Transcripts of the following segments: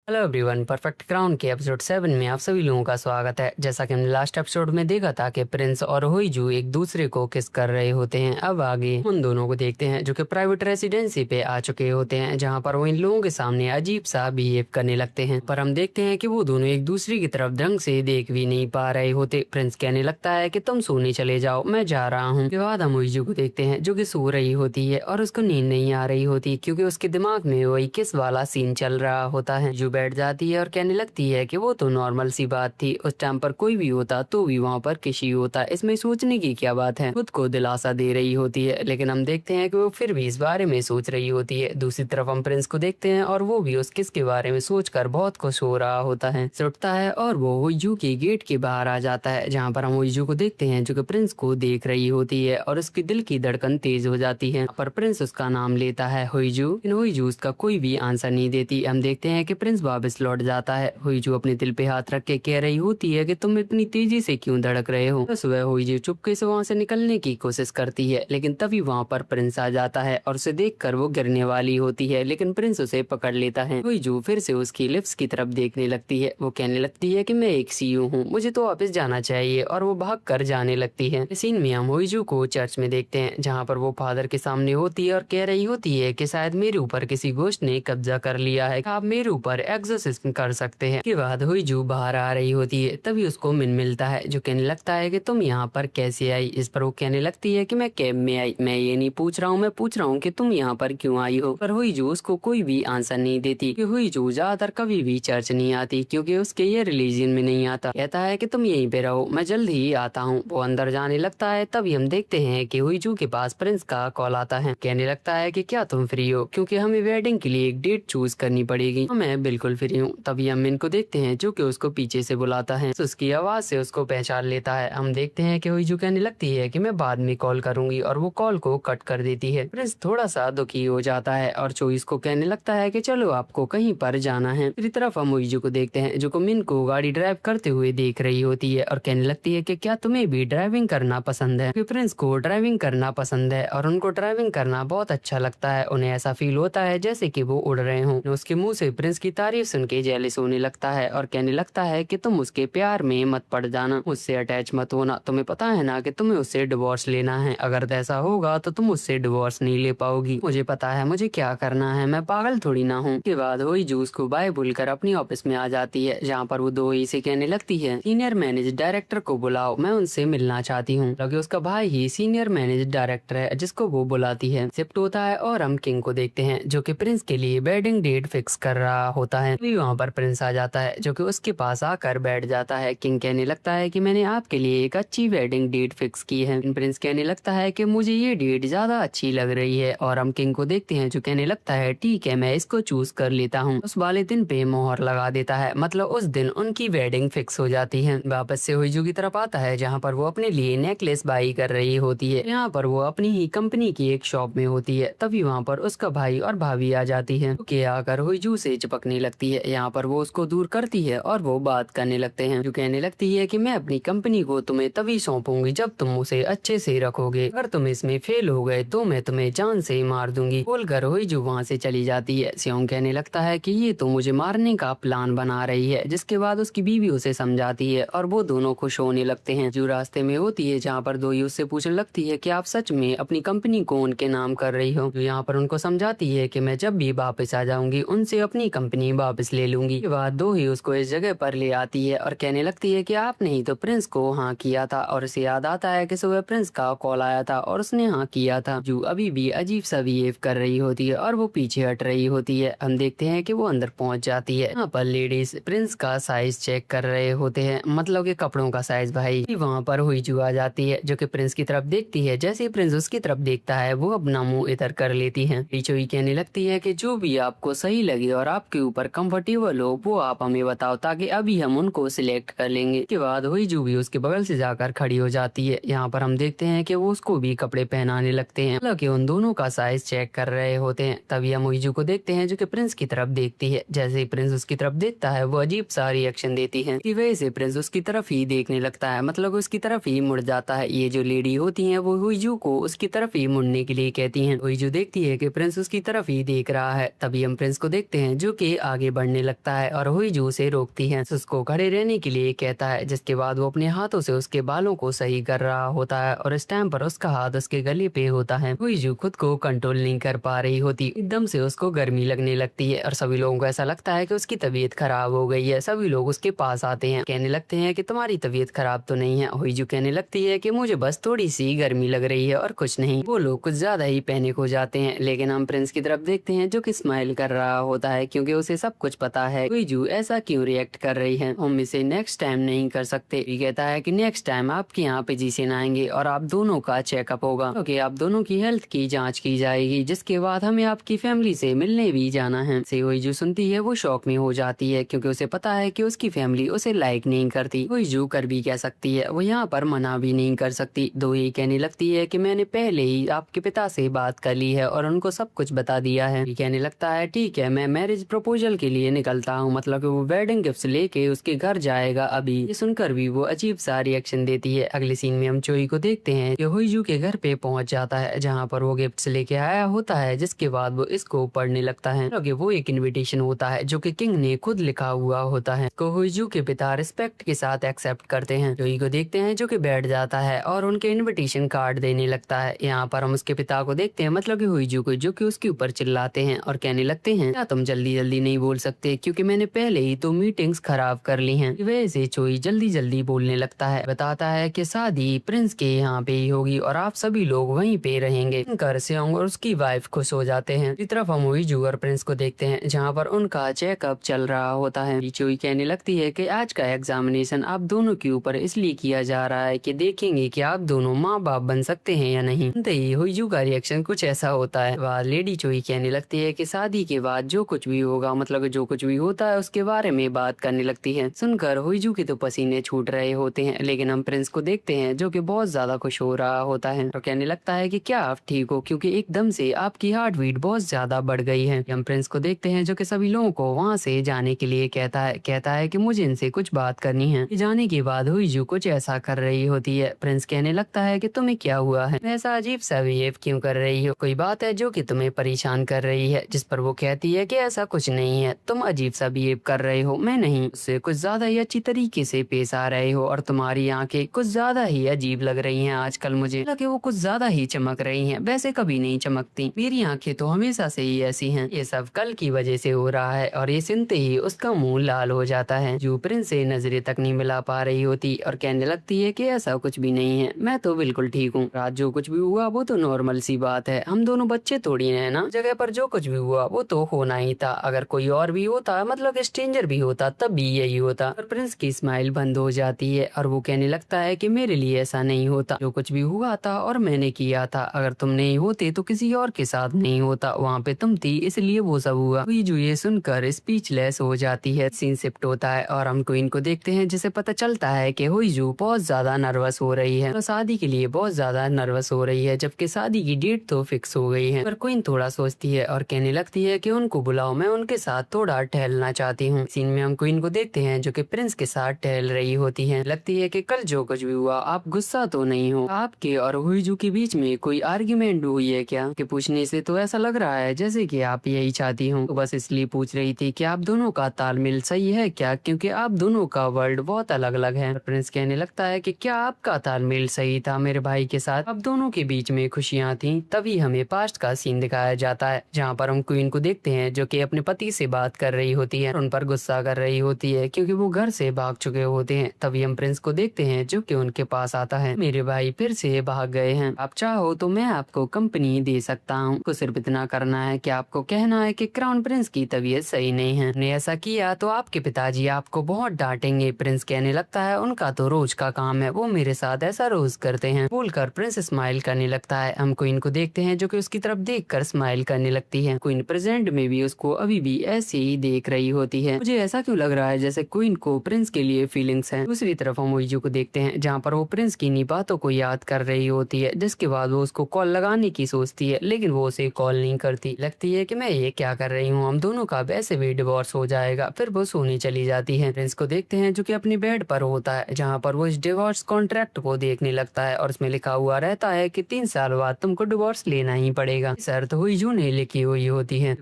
Hello everyone, perfect crown के episode 7 में आप सभी लोगों का स्वागत है। जैसा कि हमने लास्ट एपिसोड में देखा था कि प्रिंस और हुईजू एक दूसरे को किस कर रहे होते हैं। अब आगे उन दोनों को देखते हैं जो कि प्राइवेट रेसिडेंसी पे आ चुके होते हैं, जहां पर वो इन लोगों के सामने अजीब सा बिहेव करने लगते हैं। पर हम देखते हैं कि वो दोनों एक दूसरे की तरफ ढंग से देख भी नहीं पा रहे होते। प्रिंस कहने लगता है कि तुम सोने चले जाओ, मैं जा रहा हूँ। उसके बाद हम हुईजू को देखते हैं जो कि सो रही होती है और उसको नींद नहीं आ रही होती, क्योंकि उसके दिमाग में वही किस वाला सीन चल रहा होता है। जो बैठ जाती है और कहने लगती है कि वो तो नॉर्मल सी बात थी, उस टाइम पर कोई भी होता तो भी वहाँ पर किसी होता, इसमें सोचने की क्या बात है। खुद को दिलासा दे रही होती है, लेकिन हम देखते हैं कि वो फिर भी इस बारे में सोच रही होती है। दूसरी तरफ हम प्रिंस को देखते हैं और वो भी उस किस के बारे में सोचकर बहुत खुश हो रहा होता है। उठता है और वो हुईजू के गेट के बाहर आ जाता है, जहाँ पर हम हुईजू को देखते हैं जो कि प्रिंस को देख रही होती है और उसकी दिल की धड़कन तेज हो जाती है। पर प्रिंस उसका नाम लेता है हुईजू, लेकिन हुईजू उसका कोई भी आंसर नहीं देती। हम देखते हैं कि प्रिंस वापस लौट जाता है। हुईजू अपने दिल पे हाथ रख के कह रही होती है कि तुम इतनी तेजी से क्यों धड़क रहे हो। तो सुबह हुईजू चुपके से वहाँ से निकलने की कोशिश करती है, लेकिन तभी वहाँ पर प्रिंस आ जाता है और उसे देखकर वो गिरने वाली होती है, लेकिन प्रिंस उसे पकड़ लेता है। हुईजू फिर से उसकी लिप्स की तरफ देखने लगती है। वो कहने लगती है कि मैं एक सीईओ हूँ, मुझे तो वापस जाना चाहिए, और वो भाग कर जाने लगती है। इस सीन में हम हुईजू को चर्च में देखते हैं, जहाँ पर वो फादर के सामने होती है और कह रही होती है कि शायद मेरे ऊपर किसी गोश्त ने कब्जा कर लिया है, आप मेरे ऊपर एक्सोर्सिज्म कर सकते हैं। के बाद हुईजू बाहर आ रही होती है, तभी उसको मिन मिलता है जो कहने लगता है कि तुम यहाँ पर कैसे आई। इस पर वो कहने लगती है कि मैं कैब में आई, मैं ये नहीं पूछ रहा हूँ, मैं पूछ रहा हूँ कि तुम यहाँ पर क्यों आई हो। पर हुईजू उसको कोई भी आंसर नहीं देती कि हुईजू ज्यादातर कभी भी चर्च नहीं आती, क्योंकि उसके ये रिलीजन में नहीं आता। कहता है कि तुम यहीं पे रहो, मैं जल्द ही आता हूँ। वो अंदर जाने लगता है, तभी हम देखते हैं कि हुईजू के पास प्रिंस का कॉल आता है। कहने लगता है कि क्या तुम फ्री हो, क्योंकि हमें वेडिंग के लिए एक डेट चूज करनी पड़ेगी। मैं बिल्कुल फ्री हूँ। तभी हम इनको देखते हैं जो कि उसको पीछे से बुलाता है। तो उसकी आवाज से उसको पहचान लेता है। हम देखते हैं कि हुईजू कहने लगती है कि मैं बाद में कॉल करूंगी, और वो कॉल को कट कर देती है। प्रिंस थोड़ा सा दुखी हो जाता है और चोइस को कहने लगता है कि चलो आपको कहीं पर जाना है। दूसरी तरफ हम हुईजू को देखते हैं जो को मिन को गाड़ी ड्राइव करते हुए देख रही होती है और कहने लगती है कि क्या तुम्हें भी ड्राइविंग करना पसंद है। प्रिंस को ड्राइविंग करना पसंद है और उनको ड्राइविंग करना बहुत अच्छा लगता है। उन्हें ऐसा फील होता है जैसे कि वो उड़ रहे हों। उसके मुंह से प्रिंस की तारीफ सुन के जेलस होने लगता है और कहने लगता है कि तुम उसके प्यार में मत पड़ जाना, उससे अटैच मत होना। तुम्हें पता है ना कि तुम्हें उससे डिवोर्स लेना है, अगर ऐसा होगा तो तुम उससे डिवोर्स नहीं ले पाओगी। मुझे पता है मुझे क्या करना है, मैं पागल थोड़ी ना हूँ। के बाद हुईजू उसको बाय बोलकर अपनी ऑफिस में आ जाती है, जहाँ पर वो दो ही से कहने लगती है, सीनियर मैनेजर डायरेक्टर को बुलाओ, मैं उनसे मिलना चाहती हूँ। क्योंकि उसका भाई ही सीनियर मैनेजर डायरेक्टर है जिसको वो बुलाती है। शिफ्ट होता है और हम किंग को देखते हैं जो कि प्रिंस के लिए वेडिंग डेट फिक्स कर रहा होता है। वहाँ पर प्रिंस आ जाता है जो कि उसके पास आकर बैठ जाता है। किंग कहने लगता है कि मैंने आपके लिए एक अच्छी वेडिंग डेट फिक्स की है। प्रिंस कहने लगता है कि मुझे ये डेट ज्यादा अच्छी लग रही है, और हम किंग को देखते हैं जो कहने लगता है ठीक है, मैं इसको चूज कर लेता हूँ। उस वाले दिन पे मोहर लगा देता है, मतलब उस दिन उनकी वेडिंग फिक्स हो जाती है। वापस से हुईजू की तरफ आता है जहाँ पर वो अपने लिए नेकलेस बाई कर रही होती है। यहाँ पर वो अपनी ही कंपनी की एक शॉप में होती है, तभी वहाँ पर उसका भाई और भाभी आ जाती है, जो आकर हुईजू से चिपकने लगती है। यहाँ पर वो उसको दूर करती है और वो बात करने लगते हैं, जो कहने लगती है कि मैं अपनी कंपनी को तुम्हें तभी सौंपूंगी जब तुम उसे अच्छे से रखोगे, अगर तुम इसमें फेल हो गए तो मैं तुम्हें जान से मार दूंगी। बोलकर हुईजू वहाँ से चली जाती है। सियोंग कहने लगता है कि ये तो मुझे मारने का प्लान बना रही है, जिसके बाद उसकी बीवी उसे समझाती है और वो दोनों खुश होने लगते हैं। जो रास्ते में होती है जहाँ पर दो ही उससे पूछने लगती है कि आप सच में अपनी कंपनी को उनके नाम कर रही हो। जो यहाँ पर उनको समझाती है कि मैं जब भी वापस आ जाऊंगी उनसे अपनी कंपनी वापस ले लूंगी। के बाद दो ही उसको इस जगह पर ले आती है और कहने लगती है कि आपने ही तो प्रिंस को हाँ किया था, और उसे याद आता है कि सुबह प्रिंस का कॉल आया था और उसने हाँ किया था। जो अभी भी अजीब सा बिहेव कर रही होती है और वो पीछे हट रही होती है। हम देखते हैं कि वो अंदर पहुंच जाती है। यहाँ पर लेडीज प्रिंस का साइज चेक कर रहे होते हैं, मतलब के कपड़ों का साइज। भाई वहाँ पर हुईजू आ जाती है जो कि प्रिंस की तरफ देखती है। जैसे ही प्रिंस उसकी तरफ देखता है वो अपना मुंह इधर कर लेती है। ही कहने लगती है कि जो भी आपको सही लगे और आपके ऊपर कंफर्टेबल हो वो आप हमें बताओ, ताकि अभी हम उनको सिलेक्ट कर लेंगे। के बाद हुईजू भी उसके बगल से जाकर खड़ी हो जाती है। यहाँ पर हम देखते हैं कि वो उसको भी कपड़े पहनाने लगते हैं, हालांकि उन दोनों का साइज चेक कर रहे होते हैं। तभी हम हुईजू को देखते हैं जो कि प्रिंस की तरफ देखती है। जैसे ही प्रिंस उसकी तरफ देखता है वो अजीब सा रिएक्शन देती है, की वजह से प्रिंस उसकी तरफ ही देखने लगता है, मतलब उसकी तरफ ही मुड़ जाता है। ये जो लेडी होती है वो हुईजू को उसकी तरफ ही मुड़ने के लिए कहती है। हुईजू देखती है कि प्रिंस उसकी तरफ ही देख रहा है। तभी हम प्रिंस को देखते हैं जो कि आगे बढ़ने लगता है और हुईजू उसे रोकती है, उसको खड़े रहने के लिए कहता है, जिसके बाद वो अपने हाथों से उसके बालों को सही कर रहा होता है और इस टाइम पर उसका हाथ उसके गले पे होता है। हुईजू खुद को कंट्रोल नहीं कर पा रही होती, एकदम से उसको गर्मी लगने लगती है और सभी लोगों को ऐसा लगता है कि उसकी तबीयत खराब हो गई है। सभी लोग उसके पास आते हैं, कहने लगते हैं कि तुम्हारी तबीयत खराब तो नहीं है। हुईजू कहने लगती है कि मुझे बस थोड़ी सी गर्मी लग रही है और कुछ नहीं। वो लोग कुछ ज्यादा ही पैनिक हो जाते हैं, लेकिन हम प्रिंस की तरफ देखते हैं जो कि स्माइल कर रहा होता है क्योंकि उसे सब कुछ पता है हुईजू ऐसा क्यों रिएक्ट कर रही है। हम इसे नेक्स्ट टाइम नहीं कर सकते। ये कहता है कि नेक्स्ट टाइम आपके यहाँ पे जिसेन आएंगे और आप दोनों का चेकअप होगा, क्योंकि आप दोनों की हेल्थ की जांच की जाएगी, जिसके बाद हमें आपकी फैमिली से मिलने भी जाना है। से हुईजू सुनती है वो शॉक में हो जाती है क्योंकि उसे पता है कि उसकी फैमिली उसे लाइक नहीं करती। हुईजू कर भी कह सकती है, वो यहाँ पर मना भी नहीं कर सकती। दो ये कहने लगती है कि मैंने पहले ही आपके पिता से बात कर ली है और उनको सब कुछ बता दिया है। ये कहने लगता है ठीक है, मैं मैरिज प्रपोजल के लिए निकलता हूँ, मतलब कि वो वेडिंग गिफ्ट लेके उसके घर जाएगा अभी। ये सुनकर भी वो अजीब सा रिएक्शन देती है। अगले सीन में हम चोई को देखते हैं कि हुईजू के घर पे पहुंच जाता है जहाँ पर वो गिफ्ट्स लेके आया होता है, जिसके बाद वो इसको पढ़ने लगता है। क्योंकि वो एक इनविटेशन होता है जो कि किंग ने खुद लिखा हुआ होता है, को हुईजू के पिता रिस्पेक्ट के साथ एक्सेप्ट करते हैं। चोई को देखते हैं जो कि बैठ जाता है और उनके इनविटेशन कार्ड देने लगता है। यहाँ पर हम उसके पिता को देखते हैं, मतलब कि हुईजू को, जो कि उसके ऊपर चिल्लाते हैं और कहने लगते हैं क्या तुम जल्दी जल्दी नहीं बोल सकते, क्योंकि मैंने पहले ही तो मीटिंग्स खराब कर ली हैं। वैसे चोई जल्दी जल्दी बोलने लगता है, बताता है कि शादी प्रिंस के यहाँ पे ही होगी और आप सभी लोग वहीं पे रहेंगे। घर से और उसकी वाइफ खुश हो जाते हैं। इस तरफ हम हुईजू और प्रिंस को देखते हैं जहाँ पर उनका चेकअप चल रहा होता है। चोई कहने लगती है कि आज का एग्जामिनेशन आप दोनों के ऊपर इसलिए किया जा रहा है कि देखेंगे कि आप दोनों माँ बाप बन सकते हैं या नहीं। हुईजू का रिएक्शन कुछ ऐसा होता है। वह लेडी चोई कहने लगती है कि शादी के बाद जो कुछ भी होगा, मतलब जो कुछ भी होता है उसके बारे में बात करने लगती है। सुनकर हुईजू के तो पसीने छूट रहे होते हैं, लेकिन हम प्रिंस को देखते हैं जो कि बहुत ज्यादा खुश हो रहा होता है और कहने लगता है कि क्या आप ठीक हो, क्योंकि एकदम से आपकी हार्ट बीट बहुत ज्यादा बढ़ गई है। हम प्रिंस को देखते हैं जो कि सभी लोगों को वहाँ से जाने के लिए कहता है कि मुझे इनसे कुछ बात करनी है। जाने के बाद हुईजू कुछ ऐसा कर रही होती है। प्रिंस कहने लगता है कि तुम्हें क्या हुआ है, ऐसा अजीब सा बिहेव क्यों कर रही हो, कोई बात है जो कि तुम्हें परेशान कर रही है। जिस पर वो कहती है कि ऐसा कुछ नहीं है, तुम अजीब सा बिहेव कर रहे हो, मैं नहीं, उससे कुछ ज्यादा ही अच्छी तरीके से पेश आ रहे हो और तुम्हारी आंखें कुछ ज्यादा ही अजीब लग रही हैं आजकल। मुझे लगे वो कुछ ज्यादा ही चमक रही हैं, वैसे कभी नहीं चमकती, मेरी आंखें तो हमेशा से ही ऐसी हैं। ये सब कल की वजह से हो रहा है। और ये सुनते ही उसका मुंह लाल हो जाता है। जो प्रिंस से नजरें तक नहीं मिला पा रही होती और कहने लगती है कि ऐसा कुछ भी नहीं है, मैं तो बिल्कुल ठीक हूँ। रात जो कुछ भी हुआ वो तो नॉर्मल सी बात है, हम दोनों बच्चे थोड़ी हैं ना। जगह पर जो कुछ भी हुआ वो तो होना ही था, अगर कोई और भी होता, मतलब स्ट्रेंजर भी होता, तब भी यही होता। और प्रिंस की स्माइल बंद हो जाती है और वो कहने लगता है कि मेरे लिए ऐसा नहीं होता, जो कुछ भी हुआ था और मैंने किया था, अगर तुम नहीं होते तो किसी और के साथ नहीं होता, वहाँ पे तुम थी इसलिए वो सब हुआ। हुईजू ये सुनकर स्पीचलेस हो जाती है। सीन शिफ्ट होता है और हम क्वीन को देखते हैं, जिसे पता चलता है कि हुईजू बहुत ज्यादा नर्वस हो रही है और शादी के लिए बहुत ज्यादा नर्वस हो रही है, जबकि शादी की डेट तो फिक्स हो गई है। पर क्वीन थोड़ा सोचती है और कहने लगती है कि उनको बुलाओ, मैं उनके साथ थोड़ा टहलना चाहती हूँ। सीन में हम क्वीन को देखते हैं जो कि प्रिंस के साथ टहल रही होती है। लगती है कि कल जो कुछ भी हुआ आप गुस्सा तो नहीं हो, आपके और हुईजू के बीच में कोई आर्ग्यूमेंट हुई है क्या? कि पूछने से तो ऐसा लग रहा है जैसे कि आप यही चाहती हूँ, तो बस इसलिए पूछ रही थी कि आप दोनों का तालमेल सही है क्या, क्योंकि आप दोनों का वर्ल्ड बहुत अलग अलग है। प्रिंस कहने लगता है कि क्या आपका तालमेल सही था मेरे भाई के साथ, आप दोनों के बीच में खुशियाँ थी। तभी हमें पास्ट का सीन दिखाया जाता है जहाँ पर हम क्वीन को देखते हैं जो कि अपने पति से बात कर रही होती है, उन पर गुस्सा कर रही होती है क्योंकि वो घर से भाग चुके होते हैं। तभी हम प्रिंस को देखते हैं जो कि उनके पास आता है, मेरे भाई फिर से भाग गए हैं, आप चाहो तो मैं आपको कंपनी दे सकता हूँ, तो सिर्फ इतना करना है कि आपको कहना है कि क्राउन प्रिंस की तबीयत सही नहीं है, ने ऐसा किया तो आपके पिताजी आपको बहुत डांटेंगे। प्रिंस कहने लगता है उनका तो रोज का काम है, वो मेरे साथ ऐसा रोज करते हैं। बोलकर प्रिंस स्माइल करने लगता है। हम क्वीन को देखते हैं जो कि उसकी तरफ देखकर स्माइल करने लगती है। क्वीन प्रेजेंट में भी उसको अभी भी ऐसे ही देख रही होती है। मुझे ऐसा क्यों लग रहा है जैसे क्वीन को प्रिंस के लिए फीलिंग्स हैं। दूसरी तरफ हम हुईजू को देखते हैं जहाँ पर वो प्रिंस की इन्हीं बातों को याद कर रही होती है, जिसके बाद वो उसको कॉल लगाने की सोचती है, लेकिन वो उसे कॉल नहीं करती। लगती है कि मैं ये क्या कर रही हूँ, हम दोनों का वैसे भी डिवोर्स हो जाएगा। फिर वो सोने चली जाती है। प्रिंस को देखते हैं जो कि अपने बेड पर होता है, जहाँ पर वो इस डिवोर्स कॉन्ट्रैक्ट को देखने लगता है और उसमें लिखा हुआ रहता है कि 3 साल बाद तुमको डिवोर्स लेना ही पड़ेगा। शर्त हुईजू ने लिखी हुई होती है।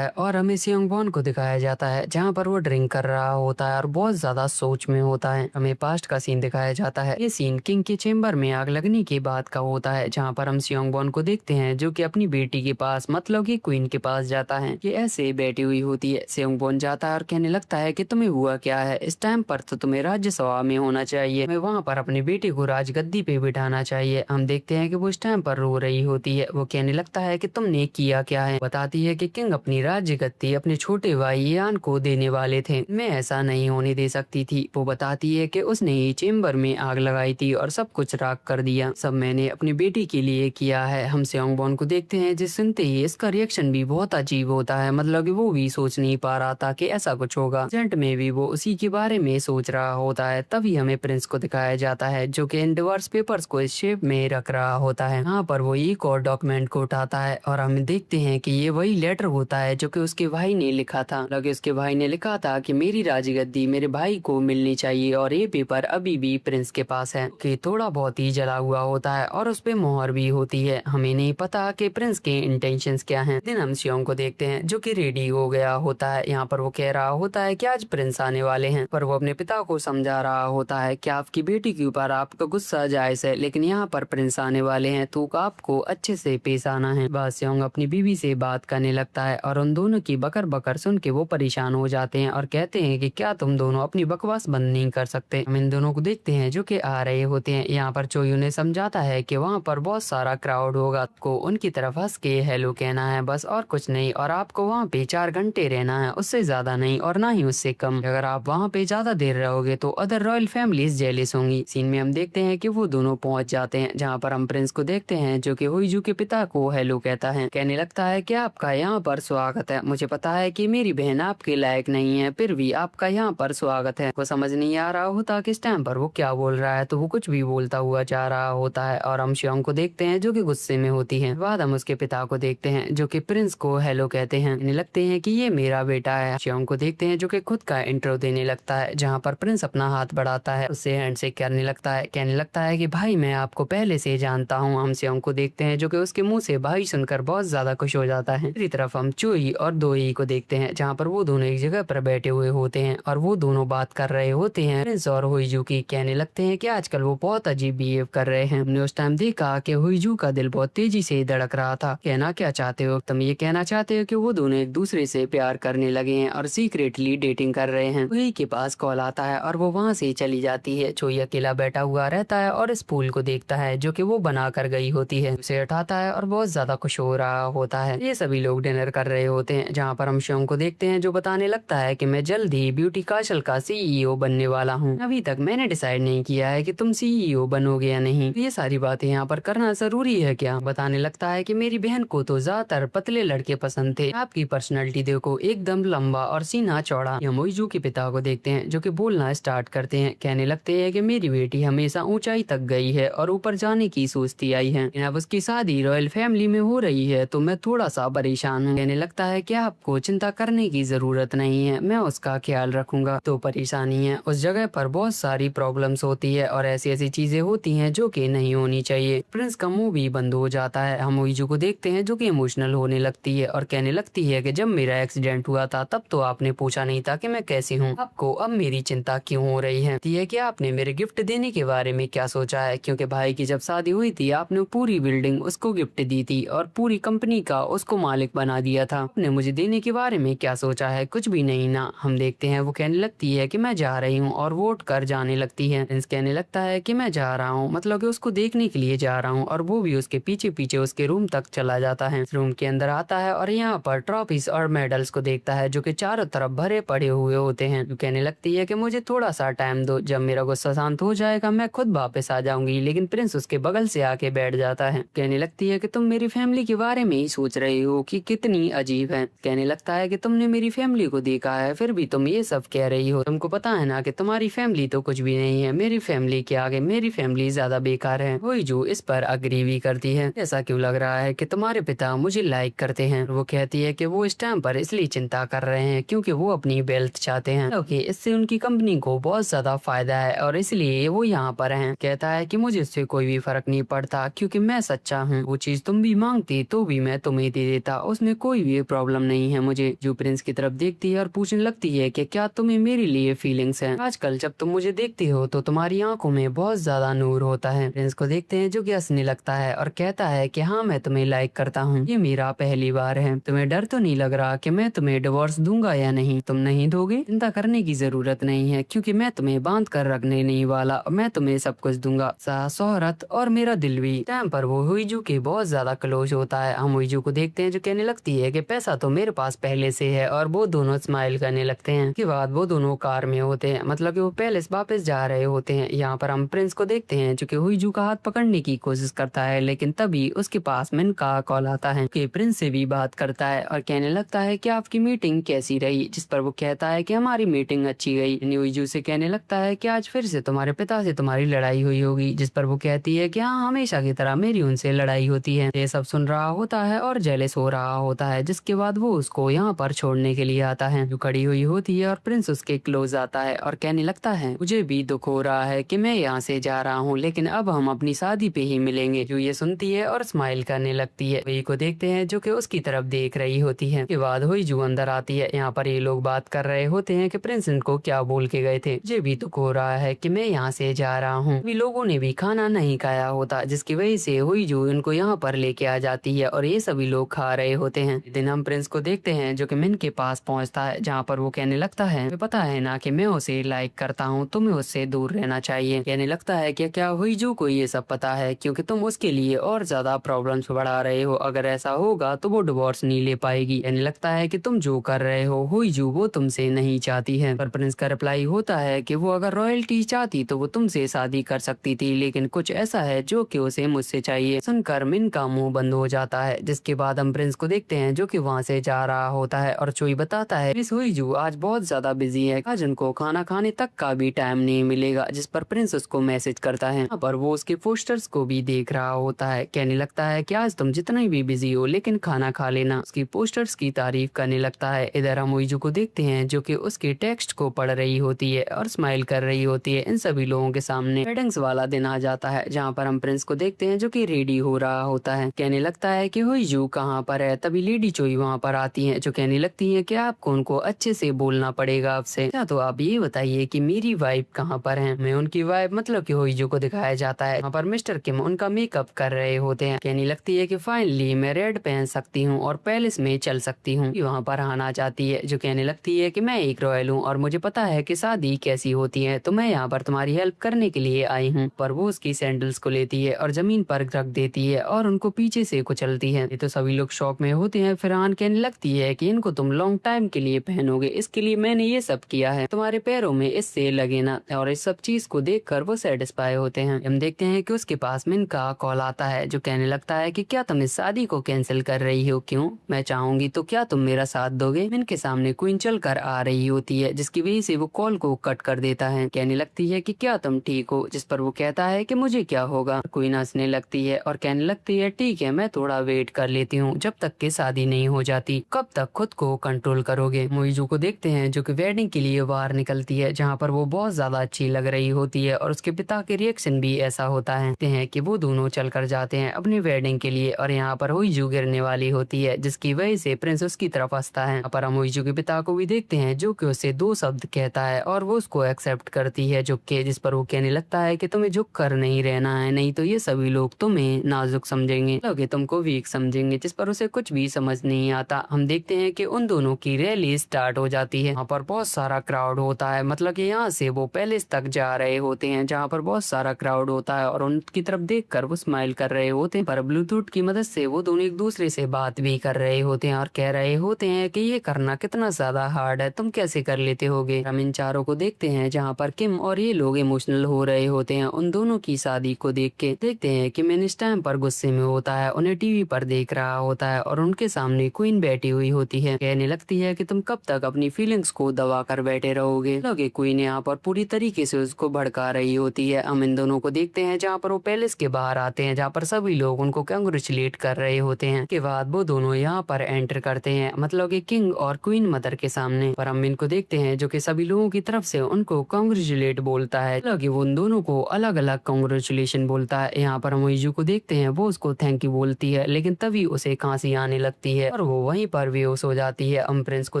और हमें सियोंग बॉन को दिखाया जाता है जहाँ पर वो ड्रिंक कर रहा होता है और बहुत ज्यादा सोच में होता है। हमें पास्ट का सीन दिखाया जाता है। ये सीन किंग के चेम्बर में आग लगने के बाद का होता है, जहाँ पर हम सियोंग बॉन को देखते हैं जो कि अपनी बेटी के पास मतलब कि क्वीन के पास जाता है। ये ऐसे बैठी हुई होती है। सियोंग बॉन जाता है और कहने लगता है कि तुम्हें हुआ क्या है, इस टाइम पर तो तुम्हें राज्यसभा में होना चाहिए, मैं वहाँ पर अपनी बेटी को राजगद्दी पे बिठाना चाहिए। हम देखते हैं कि वो इस टाइम पर रो रही होती है। वो कहने लगता है कि तुमने किया क्या है। बताती है कि किंग अपनी राज्यगद्दी अपने छोटे भाई यान को देने वाले थे, मैं ऐसा नहीं होने दे सकती थी। वो बताती है कि उसने ही चेम्बर में आग लगाई थी और सब कुछ राख कर दिया, सब मैंने अपनी बेटी के लिए किया है। हम सियोंग बॉन को देखते हैं जिस सुनते ही इसका रिएक्शन भी बहुत अजीब होता है, मतलब कि वो भी सोच नहीं पा रहा था कि ऐसा कुछ होगा। जेंट में भी वो उसी के बारे में सोच रहा होता है। तभी हमें प्रिंस को दिखाया जाता है जो कि इन डिवोर्स पेपर्स को इस शेप में रख रहा होता है। यहाँ पर वो एक और डॉक्यूमेंट को उठाता है और हम देखते हैं कि ये वही लेटर होता है जो कि उसके भाई ने लिखा था। लगे उसके भाई ने लिखा था कि मेरी राजगद्दी मेरे भाई को मिलनी चाहिए और ये पेपर अभी भी प्रिंस के पास है, कि थोड़ा बहुत ही जला हुआ होता है और उस पे मोहर भी होती है। हमें नहीं पता कि प्रिंस के इंटेंशंस क्या हैं। दिन हम सियोंग को देखते हैं जो कि रेडी हो गया होता है। यहाँ पर वो कह रहा होता है कि आज प्रिंस आने वाले हैं, पर वो अपने पिता को समझा रहा होता है कि आपकी बेटी के ऊपर आपका गुस्सा जायज है, लेकिन यहाँ पर प्रिंस आने वाले हैं तो आपको अच्छे से पेश आना है। बस सियोंग अपनी बीवी से बात करने लगता है और उन दोनों की बकर बकर सुन के वो परेशान हो जाते हैं और कहते हैं कि क्या तुम दोनों अपनी बकवास बंद नहीं कर सकते। हम इन दोनों को देखते हैं जो कि आ रहे होते हैं। यहाँ पर चोयू ने समझाता है कि वहाँ पर बहुत सारा क्राउड होगा, आपको उनकी तरफ हंस के हेलो कहना है बस, और कुछ नहीं, और आपको वहाँ पे 4 घंटे रहना है, उससे ज्यादा नहीं और ना ही उससे कम। अगर आप वहाँ पे ज्यादा देर रहोगे तो अदर रॉयल फैमिलीज जेलिस होंगी। सीन में हम देखते हैं कि वो दोनों पहुंच जाते हैं, जहाँ पर हम प्रिंस को देखते हैं जो कि हुईजू के पिता को हेलो कहता है। कहने लगता है कि आपका यहाँ पर स्वागत है, मुझे पता है कि मेरी बहन आपके लायक नहीं है, फिर भी आपका यहाँ पर स्वागत है। वो समझ नहीं आ रहा होता कि इस टाइम पर वो क्या बोल रहा है, तो वो कुछ भी बोलता हुआ जा रहा होता है। और हम शियोंग को देखते हैं जो कि गुस्से में होती है। बाद हम उसके पिता को देखते हैं जो कि प्रिंस को हेलो कहते हैं। इन्हें लगते हैं कि ये मेरा बेटा है। शियोंग को देखते हैं जो कि खुद का इंट्रो देने लगता है, जहाँ पर प्रिंस अपना हाथ बढ़ाता है, उससे हैंडशेक करने लगता है। कहने लगता है कि भाई मैं आपको पहले से जानता हूँ। हम शियोंग को देखते हैं जो कि उसके मुंह से भाई सुनकर बहुत ज्यादा खुश हो जाता है। दूसरी तरफ हम चोई और दोई को देखते हैं, जहाँ पर वो दोनों एक जगह पर बैठे हुए होते हैं और वो दोनों बात कर रहे होते हैं प्रिंस और हुईजू की। कहने लगते हैं कि आजकल वो बहुत अजीब बिहेव कर रहे हैं। हमने उस टाइम देखा कि हुईजू का दिल बहुत तेजी से धड़क रहा था। कहना क्या चाहते हो तुम? ये कहना चाहते हो कि वो दोनों एक दूसरे से प्यार करने लगे हैं और सीक्रेटली डेटिंग कर रहे हैं। वही के पास कॉल आता है और वो वहाँ से चली जाती है। चोई अकेला बैठा हुआ रहता है और इस फूल को देखता है जो कि वो बना कर गई होती है, उसे उठाता है और बहुत ज्यादा खुश हो रहा होता है। ये सभी लोग डिनर कर रहे होते हैं, जहाँ पर हम शियोंग को देखते हैं जो बताने लगता है कि मैं जल्द ही ब्यूटी काजल का सीईओ बनने वाला हूँ। अभी तक मैंने डिसाइड नहीं किया है कि तुम सीईओ बनोगे या नहीं, ये सारी बातें यहाँ पर करना जरूरी है क्या? बताने लगता है कि मेरी बहन को तो ज्यादातर पतले लड़के पसंद थे, आपकी पर्सनैलिटी देखो, एकदम लंबा और सीना चौड़ा। हम हुईजू के पिता को देखते हैं जो कि बोलना स्टार्ट करते हैं। कहने लगते हैं कि मेरी बेटी हमेशा ऊंचाई तक गई है और ऊपर जाने की सोचती आई है, अब उसकी शादी रॉयल फैमिली में हो रही है तो मैं थोड़ा सा परेशान हूँ। कहने लगता है कि आपको चिंता करने की जरूरत नहीं है, मैं उसका ख्याल रखूंगा। तो परेशानी है, उस जगह पर बहुत सारी प्रॉब्लम्स होती है और ऐसी ऐसी चीजें होती हैं जो कि नहीं होनी चाहिए। प्रिंस का मुंह भी बंद हो जाता है। हम हुईजू को देखते हैं जो कि इमोशनल होने लगती है और कहने लगती है कि जब मेरा एक्सीडेंट हुआ था तब तो आपने पूछा नहीं था कि मैं कैसी हूँ, आपको अब मेरी चिंता क्यों हो रही है? कि आपने मेरे गिफ्ट देने के बारे में क्या सोचा है? क्योंकि भाई की जब शादी हुई थी आपने पूरी बिल्डिंग उसको गिफ्ट दी थी और पूरी कंपनी का उसको मालिक बना दिया था, आपने मुझे देने के बारे में क्या सोचा है? कुछ भी नहीं ना। हम देखते हैं वो कहने लगती है कि मैं जा रही हूँ और वोट कर जाने लगती है। प्रिंस कहने लगता है कि मैं जा रहा हूँ, मतलब कि उसको देखने के लिए जा रहा हूँ, और वो भी उसके पीछे पीछे उसके रूम तक चला जाता है। रूम के अंदर आता है और यहाँ पर ट्रॉफीज और मेडल्स को देखता है जो कि चारों तरफ भरे पड़े हुए होते हैं। तो कहने लगती है कि मुझे थोड़ा सा टाइम दो, जब मेरा गुस्सा शांत हो जाएगा मैं खुद वापस आ जाऊंगी। लेकिन प्रिंस उसके बगल से आके बैठ जाता है। कहने लगती है कि तुम मेरी फैमिली के बारे में ही सोच रही हो कि कितनी अजीब है। कहने लगता है कि तुमने मेरी फैमिली को देखा है फिर भी तुम ये सब कह रही हो, तुमको पता है ना कि तुम्हारी फैमिली तो कुछ भी नहीं है, मेरी फैमिली के आगे मेरी फैमिली ज्यादा बेकार है। हुईजू इस पर अग्री भी करती है। ऐसा क्यों लग रहा है कि तुम्हारे पिता मुझे लाइक करते हैं? वो कहती है कि वो इस टाइम पर इसलिए चिंता कर रहे हैं क्योंकि वो अपनी वेल्थ चाहते हैं, क्योंकि इससे उनकी कंपनी को बहुत ज्यादा फायदा है और इसलिए वो यहाँ पर हैं। कहता है कि मुझे इससे कोई भी फर्क नहीं पड़ता क्योंकि मैं सच्चा हूँ, वो चीज तुम भी मांगती तो भी मैं तुम्हें दे देता, उसमें कोई भी प्रॉब्लम नहीं है मुझे। होंगे। जो प्रिंस की तरफ देखती है और पूछने लगती है कि क्या तुम्हें मेरे लिए फीलिंग्स हैं? आजकल जब तुम मुझे देखती हो तो तुम्हारी आंखों में बहुत ज्यादा नूर होता है। प्रिंस को देखते हैं जो कि हंसने लगता है और कहता है कि हाँ, मैं तुम्हें लाइक करता हूँ, ये मेरा पहली बार है। तुम्हें डर तो नहीं लग रहा कि मैं तुम्हें डिवोर्स दूंगा या नहीं? तुम नहीं दोगे? चिंता करने की जरूरत नहीं है, क्योंकि मैं तुम्हें बांध कर रखने नहीं वाला। मैं तुम्हें सब कुछ दूंगा, शोहरत और मेरा दिल भी। टाइम पर वो हुईजू के बहुत ज्यादा क्लोज होता है। हम हुईजू को देखते हैं जो कहने लगती है कि पैसा तो मेरे पास पहले से है, और वो दोनों स्माइल करने लगते हैं। के बाद वो दोनों कार में होते हैं, मतलब कि वो पैलेस वापस जा रहे होते हैं। यहाँ पर हम प्रिंस को देखते हैं जो कि हुईजू का हाथ पकड़ने की कोशिश करता है, लेकिन तभी उसके पास मिन का कॉल आता है कि प्रिंस से भी बात करता है और कहने लगता है कि आपकी मीटिंग कैसी रही, जिस पर वो कहता है कि हमारी मीटिंग अच्छी गई। हुईजू से कहने लगता है कि आज फिर से तुम्हारे पिता से तुम्हारी लड़ाई हुई होगी, जिस पर वो कहती है कि हाँ, हमेशा की तरह मेरी उनसे लड़ाई होती है। ये सब सुन रहा होता है और जेलस हो रहा होता है, जिसके बाद वो उसको यहाँ पर छोड़ने के लिए आता है। जो खड़ी हुई होती है और प्रिंस उसके क्लोज आता है और कहने लगता है मुझे भी दुख हो रहा है कि मैं यहाँ से जा रहा हूँ, लेकिन अब हम अपनी शादी पे ही मिलेंगे। जो ये सुनती है और स्माइल करने लगती है। वही को देखते हैं जो कि उसकी तरफ देख रही होती है। के बाद हुईजू अंदर आती है। यहाँ पर ये लोग बात कर रहे होते हैं कि प्रिंस इनको क्या बोल के गए थे। मुझे भी दुख हो रहा है कि मैं यहाँ से जा रहा हूँ। भी लोगों ने भी खाना नहीं खाया होता, जिसकी वजह से हुईजू इनको यहाँ पर लेके आ जाती है और ये सभी लोग खा रहे होते हैं। एक दिन हम प्रिंस को देखते हैं जो कि मिन के पास पहुँचता है, जहाँ पर वो कहने लगता है मुझे पता है ना कि मैं उसे लाइक करता हूँ, तुम्हें उससे दूर रहना चाहिए। कहने लगता है कि क्या हुईजू को ये सब पता है, क्योंकि तुम उसके लिए और ज्यादा प्रॉब्लम्स बढ़ा रहे हो। अगर ऐसा होगा तो वो डिवोर्स नहीं ले पाएगी। कहने लगता है कि तुम जो कर रहे हो हुईजू वो तुमसे नहीं चाहती है। पर प्रिंस का रिप्लाई होता है कि वो अगर रॉयल्टी चाहती तो वो तुमसे शादी कर सकती थी, लेकिन कुछ ऐसा है जो कि उसे मुझसे चाहिए। सुनकर मिन का मुंह बंद हो जाता है। जिसके बाद हम प्रिंस को देखते हैं जो कि वहाँ से जा रहा होता है और चोई बताता है मिस हुईजू आज बहुत ज्यादा बिजी है, आज उनको खाना खाने तक का भी टाइम नहीं मिलेगा। जिस पर प्रिंस उसको मैसेज करता है। यहाँ पर वो उसके पोस्टर्स को भी देख रहा होता है। कहने लगता है कि आज तुम जितना भी बिजी हो लेकिन खाना खा लेना। उसकी पोस्टर्स की तारीफ करने लगता है। इधर हम हुईजू को देखते हैं जो कि उसके टेक्स्ट को पढ़ रही होती है और स्माइल कर रही होती है। इन सभी लोगों के सामने वेडिंग्स वाला दिन आ जाता है, जहाँ पर हम प्रिंस को देखते हैं जो कि रेडी हो रहा होता है। कहने लगता है कि हुईजू कहाँ पर है। तभी लेडी चोई वहाँ पर आती है जो कहने लगती है कि आपको उनको अच्छे से बोलना पड़ेगा आपसे। क्या तो आप ये बताइए कि मेरी वाइफ कहाँ पर है। मैं उनकी वाइफ मतलब कि हुईजू को दिखाया जाता है। वहाँ पर मिस्टर किम उनका मेकअप कर रहे होते हैं। कहने लगती है कि फाइनली मैं रेड पहन सकती हूँ और पैलेस में चल सकती हूँ। वहाँ पर हाना जाती है जो कहने लगती है कि मैं एक रॉयल हूँ और मुझे पता है कि शादी कैसी होती है, तो मैं यहाँ पर तुम्हारी हेल्प करने के लिए आई हूँ। पर वो उसकी सैंडल्स को लेती है और जमीन पर रख देती है और उनको पीछे से कुचलती है। ये तो सभी लोग शॉक में होते हैं। फिर आन कहने लगती है कि इनको तुम लॉन्ग टाइम के लिए पहनोगे, इसके लिए मैंने ये सब किया है, तुम्हारे पैरों में इससे लगे ना। और इस सब चीज को देखकर वो सेटिस्फाई होते हैं। हम देखते हैं कि उसके पास मिन का कॉल आता है जो कहने लगता है कि क्या तुम इस शादी को कैंसिल कर रही हो? क्यों? मैं चाहूंगी तो क्या तुम मेरा साथ दोगे? मिन के सामने क्वीन चल कर आ रही होती है, जिसकी वजह से वो कॉल को कट कर देता है। कहने लगती है कि क्या तुम ठीक हो? जिस पर वो कहता है कि मुझे क्या होगा। क्वीन हंसने लगती है और कहने लगती है ठीक है, मैं थोड़ा वेट कर लेती हूँ जब तक कि शादी नहीं हो जाती। कब तक खुद को कंट्रोल करोगे? मुईजू को देखते हैं जो कि वेडिंग के लिए बाहर निकलती है, जहाँ पर वो बहुत ज्यादा अच्छी लग रही होती है और उसके पिता के रिएक्शन भी ऐसा होता है कि वो दोनों चल कर जाते हैं अपनी वेडिंग के लिए। और यहाँ पर हुईजू गिरने वाली होती है, जिसकी वजह से प्रिंस उसकी तरफ हंसता है। पर हम हुईजू के पिता को भी देखते हैं जो कि उससे 2 शब्द कहता है और वो उसको एक्सेप्ट करती है झुक के। जिस पर वो कहने लगता है कि तुम्हें झुक कर नहीं रहना है, नहीं तो ये सभी लोग तुम्हें नाजुक समझेंगे, लोग तुमको वीक समझेंगे। जिस पर उसे कुछ भी समझ नहीं आता। हम देखते हैं कि उन दोनों की रैली स्टार्ट हो जाती है। यहाँ पर बहुत सारा क्राउड होता है, मतलब कि यहाँ से वो पैलेस तक जा रहे होते हैं, जहाँ पर बहुत सारा क्राउड होता है और उनकी तरफ देखकर वो स्माइल कर रहे होते हैं। पर ब्लूटूथ की मदद से वो दोनों एक दूसरे से बात भी कर रहे होते हैं और कह रहे होते हैं कि ये करना कितना ज्यादा हार्ड है, तुम कैसे कर लेते होगे। हम इन चारों को देखते हैं जहाँ पर किम और ये लोग इमोशनल हो रहे होते हैं उन दोनों की शादी को देख के। देखते हैं कि मैन इस टाइम पर गुस्से में होता है, उन्हें टीवी पर देख रहा होता है और उनके सामने क्वीन बैठी हुई होती है। कहने लगती है कि तुम कब तक अपनी फीलिंग्स को दबा कर बैठे रहोगे। लोगे क्वीन यहाँ पर पूरी तरीके से उसको भड़का रही होती है। हम इन दोनों को देखते हैं जहाँ पर वो पैलेस के बाहर आते हैं, जहाँ पर सभी लोग उनको कंग्रेचुलेट कर रहे होते हैं। के बाद वो दोनों यहाँ पर एंटर करते हैं, मतलब कि किंग और क्वीन मदर के सामने। पर हम इनको देखते हैं जो कि सभी लोगों की तरफ से उनको कांग्रेचुलेट बोलता है, कि वो उन दोनों को अलग अलग कांग्रेचुलेशन बोलता है। यहाँ पर हम ईजू को देखते हैं, वो उसको थैंक यू बोलती है, लेकिन तभी उसे खांसी आने लगती है और वो वहीं पर भी बेहोश हो जाती है। हम प्रिंस को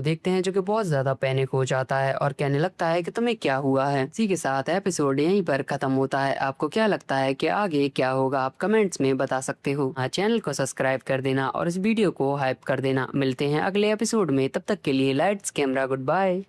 देखते हैं जो कि बहुत ज्यादा पैनिक हो जाता है और कहने लगता है कि तुम्हें क्या हुआ है। इसी के साथ एपिसोड यहीं पर खत्म होता है। आपको क्या लगता है कि आगे क्या होगा, आप कमेंट्स में बता सकते हो। चैनल को सब्सक्राइब कर देना और इस वीडियो को हाइप कर देना। मिलते हैं अगले एपिसोड में, तब तक के लिए लाइट्स कैमरा गुड बाय।